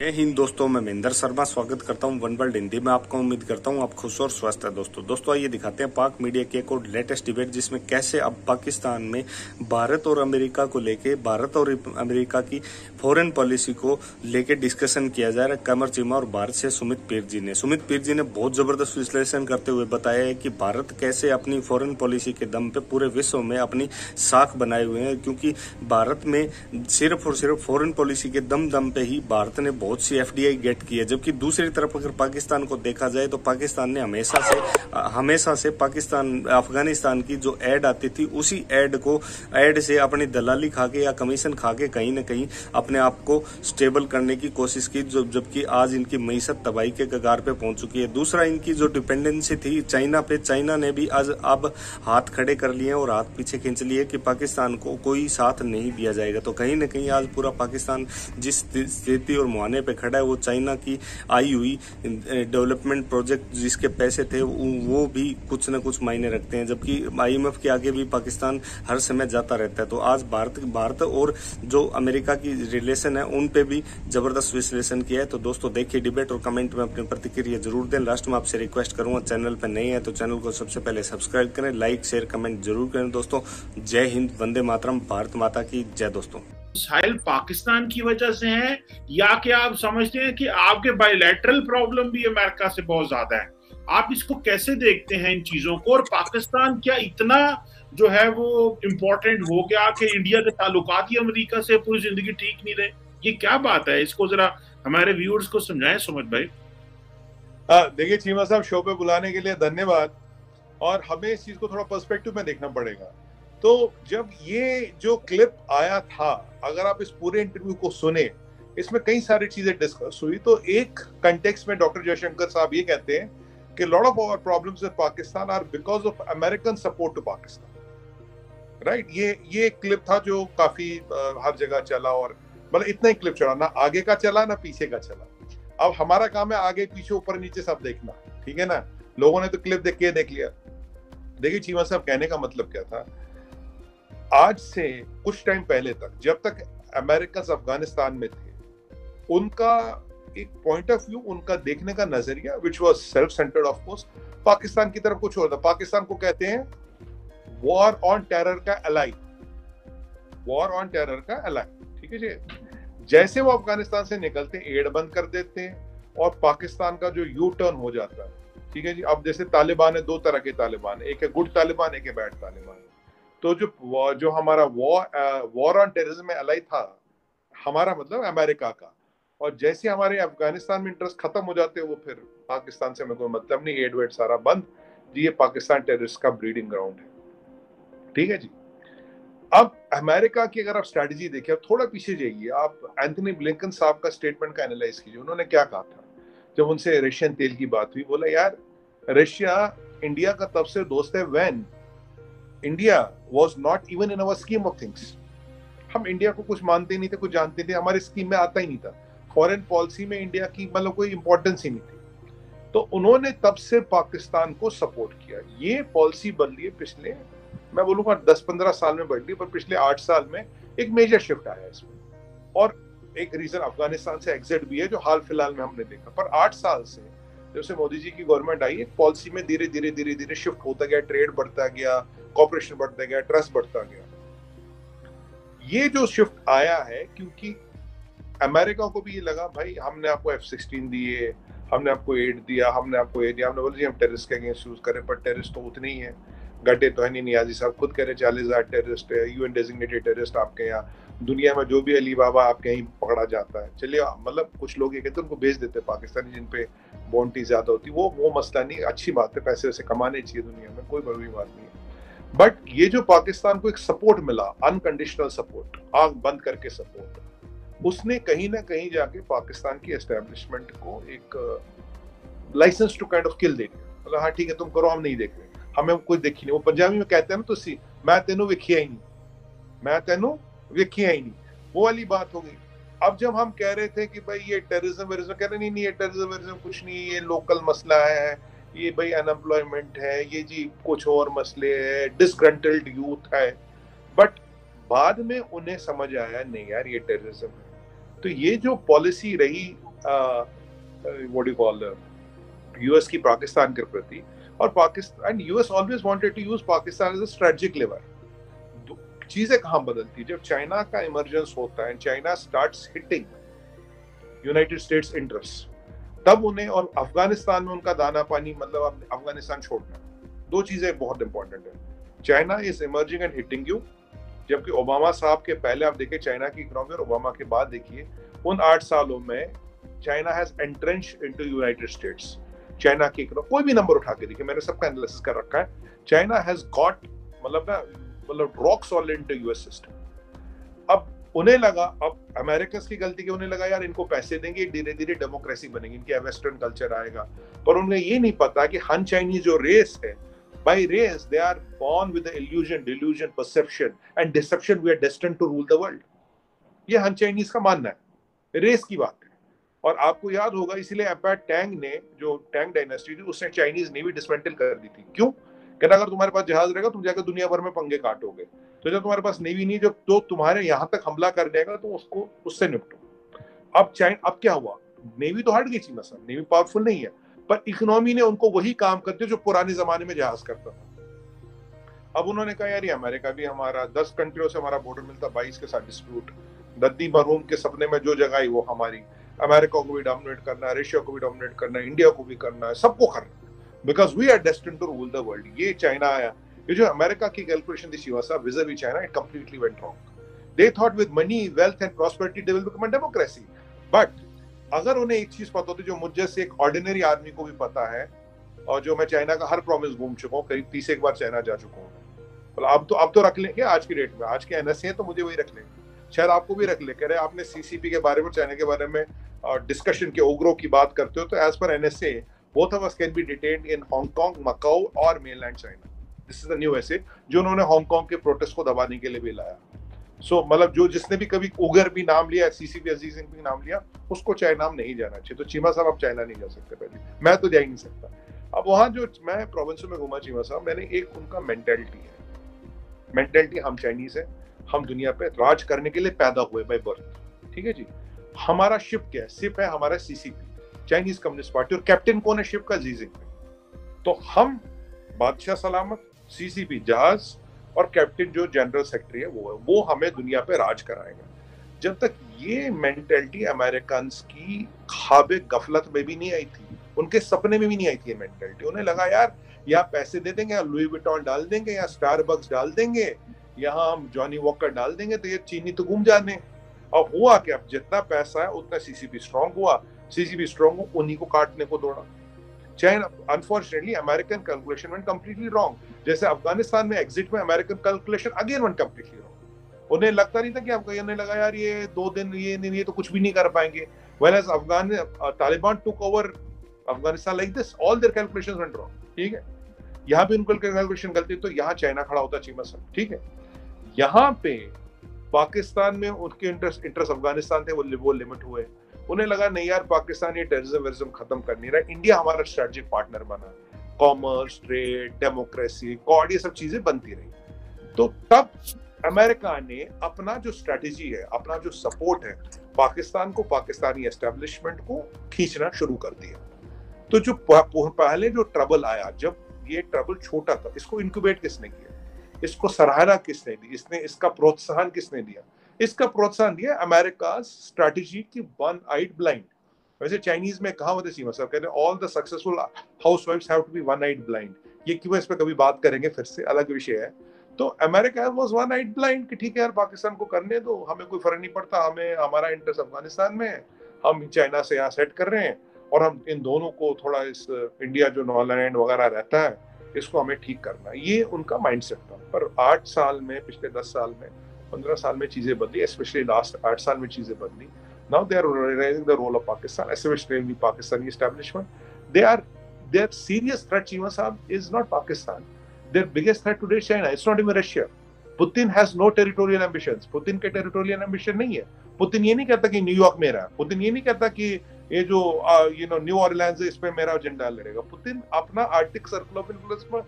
जय हिंद दोस्तों, मैं महेंद्र शर्मा स्वागत करता हूं वन वर्ल्ड हिंदी में। आपको उम्मीद करता हूं आप खुश और स्वस्थ है। दोस्तों आइए दिखाते हैं पाक मीडिया की एक और लेटेस्ट डिबेट, जिसमें कैसे अब पाकिस्तान में भारत और अमेरिका को लेके, भारत और अमेरिका की फॉरेन पॉलिसी को लेके डिस्कशन किया जा रहा है। कमर चीमा और भारत से सुमित पीर जी ने बहुत जबरदस्त विश्लेषण करते हुए बताया है कि भारत कैसे अपनी फॉरेन पॉलिसी के दम पे पूरे विश्व में अपनी साख बनाए हुए हैं, क्योंकि भारत में सिर्फ और सिर्फ फॉरेन पॉलिसी के दम पे ही भारत ने बहुत सी एफडीआई गेट की है। जबकि दूसरी तरफ अगर पाकिस्तान को देखा जाए तो पाकिस्तान ने हमेशा से पाकिस्तान अफगानिस्तान की जो एड आती थी, उसी एड से अपनी दलाली खा के या कमीशन खा के कहीं न कहीं अपने आप को स्टेबल करने की कोशिश की, जबकि आज इनकी मईशत तबाही के कगार पे पहुंच चुकी है। दूसरा, इनकी जो डिपेंडेंसी थी चाइना पे, चाइना ने भी आज अब हाथ खड़े कर लिए और हाथ पीछे खींच लिए कि पाकिस्तान को कोई साथ नहीं दिया जाएगा। तो कहीं न कहीं आज पूरा पाकिस्तान जिस स्थिति और मुहाने पे खड़ा है, वो चाइना की आई हुई डेवलपमेंट प्रोजेक्ट जिसके पैसे थे वो भी कुछ न कुछ मायने रखते हैं, जबकि आईएमएफ के आगे भी पाकिस्तान हर समय जाता रहता है। तो आज भारत और जो अमेरिका की रिलेशन है उन पे भी जबरदस्त विश्लेषण किया है। तो दोस्तों देखिए डिबेट और कमेंट में अपनी प्रतिक्रिया जरूर दें। लास्ट में आपसे रिक्वेस्ट करूंगा, चैनल पर नए हैं तो चैनल को सबसे पहले सब्सक्राइब करें, लाइक शेयर कमेंट जरूर करें। दोस्तों जय हिंद, वंदे मातरम, भारत माता की जय। दोस्तों मिसाइल पाकिस्तान की वजह से है या क्या आप समझते हैं कि आपके बायलैटरल प्रॉब्लम भी अमेरिका से बहुत ज्यादा है? आप इसको कैसे देखते हैं इन चीजों को? और पाकिस्तान क्या इतना जो है वो इम्पोर्टेंट हो गया कि इंडिया के ताल्लुकात ही अमेरिका से पूरी जिंदगी ठीक नहीं रहे? ये क्या बात है? इसको जरा हमारे व्यूअर्स को समझाएं सुमित भाई। देखिए चीमा साहब, शो पे बुलाने के लिए धन्यवाद। और हमें इस चीज को थोड़ा पर्सपेक्टिव में देखना पड़ेगा। तो जब ये जो क्लिप आया था, अगर आप इस पूरे इंटरव्यू को सुने, इसमें कई सारी चीजें डिस्कस हुई। तो एक कंटेक्स्ट में डॉक्टर जयशंकर साहब ये कहते हैं कि lot of our problems with Pakistan are because of American support to Pakistan. Right, ये क्लिप था जो काफी हर जगह चला, और मतलब इतना ही क्लिप चला, ना आगे का चला ना पीछे का चला। अब हमारा काम है आगे पीछे ऊपर नीचे सब देखना, ठीक है ना। लोगों ने तो क्लिप देख लिया। देखिए चीमा साहब, कहने का मतलब क्या था, आज से कुछ टाइम पहले तक, जब तक अमेरिकन अफगानिस्तान में थे, उनका एक पॉइंट ऑफ व्यू, उनका देखने का नजरिया which was self centred, of course, Pakistan की तरफ कुछ और था। पाकिस्तान को कहते हैं वॉर ऑन टेरर का एलाई, वॉर ऑन टेरर का एलाई, ठीक है जी। जैसे वो अफगानिस्तान से निकलते एड बंद कर देते हैं और पाकिस्तान का जो यू टर्न हो जाता है, ठीक है जी। अब जैसे तालिबान है, दो तरह के तालिबान है, एक है गुड तालिबान, एक है बैड तालिबान। तो जो हमारा वॉर ऑन टेररिज्म में एलाई था, हमारा मतलब अमेरिका का, और जैसे हमारे अफगानिस्तान में इंटरेस्ट खत्म हो जाते हैं, वो फिर पाकिस्तान से हमें कोई मतलब नहीं, एड वेड सारा बंद जी। ये पाकिस्तान टेररिस्ट का ब्रीडिंग ग्राउंड है, ठीक है जी। अब अमेरिका की अगर आप स्ट्रेटजी देखिए, थोड़ा पीछे जाइए आप, एंथनी ब्लिंकन साहब का स्टेटमेंट का एनालाइज कीजिए। उन्होंने क्या कहा था जब उनसे रशियन तेल की बात हुई? बोला यार, रशिया इंडिया का तब से दोस्त है when India was not even in our scheme of things. हम इंडिया को कुछ मानते नहीं थे, कुछ जानते थे, हमारे स्कीम में आता ही नहीं था। फॉरेन पॉलिसी में इंडिया की मतलब कोई इंपॉर्टेंस ही नहीं थी। तो उन्होंने तब से पाकिस्तान को सपोर्ट किया। ये पॉलिसी बदली है पिछले, मैं बोलूंगा 10-15 साल में बदली, पर पिछले 8 साल में एक मेजर शिफ्ट आया इसमें। और एक रीजन अफगानिस्तान से एग्जिट भी है, जो हाल फिलहाल में हमने देखा। पर 8 साल से जब से मोदी जी की गवर्नमेंट आई, एक पॉलिसी में धीरे धीरे शिफ्ट होता गया, ट्रेड बढ़ता गया, कॉपरेशन बढ़ता गया, ट्रस्ट बढ़ता गया। ये जो शिफ्ट आया है, क्योंकि अमेरिका को भी ये लगा, भाई हमने आपको F-16 दिए, हमने आपको एड दिया, हमने आपको ये दिया, हमने बोला जी हम टेररिस्ट के अगेंस्ट यूज करें, पर टेररिस्ट तो उतने ही है, घटे तो है नहीं। नियाजी साहब खुद कह रहे 40,000 टेररिस्ट है, यूएन डेजिग्नेटेड टेररिस्ट आपके यहाँ। दुनिया में जो भी अली बाबा आपके यहीं पकड़ा जाता है, चलिए मतलब कुछ लोग ये कहते हैं उनको भेज देते हैं पाकिस्तानी, जिन पे बाउंटी ज्यादा होती, वो मसला नहीं, अच्छी बात है, पैसे वैसे कमाने चाहिए दुनिया में, कोई बड़ी बात नहीं है। बट ये जो पाकिस्तान को एक सपोर्ट मिला, अनकंडीशनल सपोर्ट, आंख बंद करके सपोर्ट, उसने कहीं ना कहीं जाके पाकिस्तान की एस्टेब्लिशमेंट को एक लाइसेंस टू काइंड ऑफ किल दे दिया। मतलब हाँ ठीक है, तुम करो, हम नहीं देख रहे, हमें कोई देखी नहीं। वो पंजाबी में कहते हैं ना, तो सी मैं तेनू वेखिया ही नहीं, मैं तेनू वेखिया ही नहीं, वो वाली बात हो गई। अब जब हम कह रहे थे कि भाई ये टेररिज्म वेरिज्म, कह रहे नहीं, ये टेररिज्म वेरिज्म कुछ नहीं, ये लोकल मसला है, ये भाई अनएम्प्लॉयमेंट है, ये जी कुछ और मसले है, डिसग्रंटल्ड यूथ है। बट बाद में उन्हें समझ आया नहीं यार, ये टेररिज्म है। तो ये जो पॉलिसी रही व्हाट यू कॉल यूएस की पाकिस्तान के प्रति, और Pakistan US always wanted to use Pakistan as a strategic lever. चीजें कहां बदलती, जब चाइना का इमरजेंस होता है, China starts hitting United States interest, तब उन्हें और अफगानिस्तान में उनका दाना पानी, मतलब अफगानिस्तान छोड़ना, दो चीजें बहुत इंपॉर्टेंट है। China is emerging and hitting you, जबकि ओबामा साहब के पहले आप देखिए चाइना की इकोनॉमी और ओबामा के बाद देखिए, उन 8 सालों में China has entrenched into United states. China की इकोनॉमी कोई भी नंबर उठा के देखिए, मैंने सबका एनालिसिस कर रखा है, चाइना हैज गॉट मतलब rock solid into US system. अब उन्हें लगा, अब अमेरिकन की गलती की, उन्हें लगा यार इनको पैसे देंगे, धीरे धीरे डेमोक्रेसी बनेगी, इनके वेस्टर्न कल्चर आएगा, पर उन्हें ये नहीं पता कि Han चाइनीज जो रेस है, by race they are born with the illusion, delusion, perception and deception we are destined to rule the world। ये Han चाइनीज का मानना है, रेस की बात है। और आपको याद होगा, इसीलिए एम्पायर टैंग ने, जो टैंग डायनेस्टी थी, उसने चाइनीज नेवी डिसमेंटल कर दी थी। क्यों? कहना अगर तुम्हारे पास जहाज रहेगा तुम जाकर दुनिया भर में पंगे काटोगे, तो जब तुम्हारे पास नेवी नहीं, जब तो तुम्हारे यहाँ तक हमला कर देगा तो उसको उससे निपटो। अब क्या हुआ, नेवी तो हट गई थी, मसला नेवी पावरफुल नहीं है, पर इकोनॉमी ने उनको वही काम करते जो पुराने जमाने में जहाज करता था। अब उन्होंने कहा यार ये अमेरिका भी हमारा, 10 कंट्रियों से हमारा बॉर्डर मिलता, 22 के साथ डिस्प्यूट, दद्दी मरहूम के सपने में जो जगह आई वो हमारी, अमेरिका को भी डोमिनेट करना है, रशिया को भी डोमिनेट करना है, इंडिया को भी करना है, सबको करना है, because we are destined to rule the world. ये चाइना आया, ये जो अमेरिका की कैलकुलेशन थी शिवा साहब vis a vis China, it completely went wrong. They thought with money, wealth and prosperity they will become a democracy. But अगर उन्हें एक चीज पता होती, जो मुझ जैसे एक ऑर्डिनरी आदमी को भी पता है, और जो मैं चाइना का हर प्रॉविंस घूम चुका हूँ, करीब 30 बार चाइना जा चुका हूँ, अब तो रख लेंगे आज की डेट में, आज के एनएसए है तो मुझे वही रख लेंगे, शायद आपको भी रख ले। कह रहे आपने सीसीपी के बारे में, चाइना के बारे में डिस्कशन के उग्रों की बात करते हो, तो as per NSA both of us can be detained in Hong Kong, Macau और mainland China. This is the new essay जो उन्होंने हांगकांग के प्रोटेस्ट को दबाने के लिए भी लाया। सो मतलब जो जिसने भी कभी उगर भी नाम लिया, सीसीपी अजीज ने भी नाम लिया, उसको चाइना में नहीं जाना चाहिए। तो चीमा साहब आप चाइना नहीं जा सकते, पहले मैं तो जा ही नहीं सकता। अब वहां जो मैं प्रोविंस में घूमा चीमा साहब, मैंने एक उनका मेंटेलिटी हम चाइनीज है, हम दुनिया पे राज करने के लिए पैदा हुए बाय बर्थ, ठीक है जी। हमारा शिप क्या है? शिप है हमारा सीसीपी, चाइनीज कम्युनिस्ट पार्टी, और कैप्टन कौन है शिप का? Xi Jinping. तो हम बादशाह सलामत, सीसीपी जहाज, और कैप्टन जो जनरल सेक्रेटरी है वो हमें दुनिया पे राज कराएगा। जब तक ये मेंटेलिटी अमेरिकन की ख्वाब गफलत में भी नहीं आई थी, उनके सपने में भी नहीं आई थी ये मेंटेलिटी। उन्हें लगा यार यहाँ पैसे दे देंगे, यहाँ लुई विटॉन डाल देंगे, यहाँ स्टारबक्स डाल देंगे, यहाँ हम जॉनी वॉकर डाल देंगे, तो ये चीनी तो घूम जाने। अब हुआ कि अब जितना पैसा है उतना सीसीपी स्ट्रांग हुआ, सीसीपी स्ट्रांग हुआ, उन्हीं को काटने को दौड़ा। China unfortunately American calculation went completely wrong. जैसे अफगानिस्तान में एग्जिट में American calculation again went completely wrong. उन्हें लगता नहीं था कि आपको, उन्हें लगा यार ये 2 दिन ये तो कुछ भी नहीं कर पाएंगे। Whereas Taliban took over Afghanistan like this, all their calculations went wrong, ठीक है। यहाँ भी उनका कैलकुलेशन गलती, तो यहाँ चाइना खड़ा होता चीमा साहब, ठीक है। यहाँ पे पाकिस्तान में उनके इंटरेस्ट अफगानिस्तान थे, वो लिमिट हुए। उन्हें लगा नहीं यार पाकिस्तान ये टेररिज्म खत्म कर नहीं रहा, इंडिया हमारा स्ट्रेटेजिक पार्टनर बना, कॉमर्स, ट्रेड, डेमोक्रेसी, कॉर्ड, ये सब चीजें बनती रही। तो तब अमेरिका ने अपना जो स्ट्रेटेजी है, अपना जो सपोर्ट है, पाकिस्तान को, पाकिस्तानी एस्टेब्लिशमेंट को खींचना शुरू कर दिया। तो जो पहले जो ट्रबल आया, जब ये ट्रबल छोटा था, इसको इंक्यूबेट किसने किया, इसको सराहना किसने दी, इसका प्रोत्साहन किसने दिया? इसका प्रोत्साहन दिया अमेरिका स्ट्रेटेजी की वन आइड ब्लाइंड। वैसे चाइनीज में कहावत है, सीमा साहब कहते हैं ऑल द सक्सेसफुल हाउसवाइफ्स have to be one eyed blind. ये क्यों है, इस पे कभी बात करेंगे, फिर से अलग विषय है। तो America was one eyed blind कि ठीक है यार पाकिस्तान को करने दो, हमें कोई फर्क नहीं पड़ता, हमें हमारा इंटरेस्ट अफगानिस्तान में है, हम चाइना से यहाँ सेट कर रहे हैं, और हम इन दोनों को थोड़ा इस इंडिया जो नॉलैंड वगैरह रहता है इसको हमें ठीक करना है। ये उनका माइंडसेट था। पर 8 साल में, पिछले 10 साल में, 15 साल में चीजें बदली, स्पेशली लास्ट 8 साल में चीजें बदली। Now they are realizing the role of Pakistan, especially Pakistani establishment. Their serious threat, Chima Saab, is not Pakistan. Their biggest threat today is China. It's not even Russia. Putin has no territorial ambitions. Putin के territorial ambition नहीं है। Putin ये नहीं कहता कि New York मेरा, Putin ये नहीं कहता कि ये जो न्यू ऑरलैंड्स है इस पे मेरा एजेंडा लड़ेगा। पुतिन अपना आर्टिक सर्कल ऑफ इन्फ्लुएंस में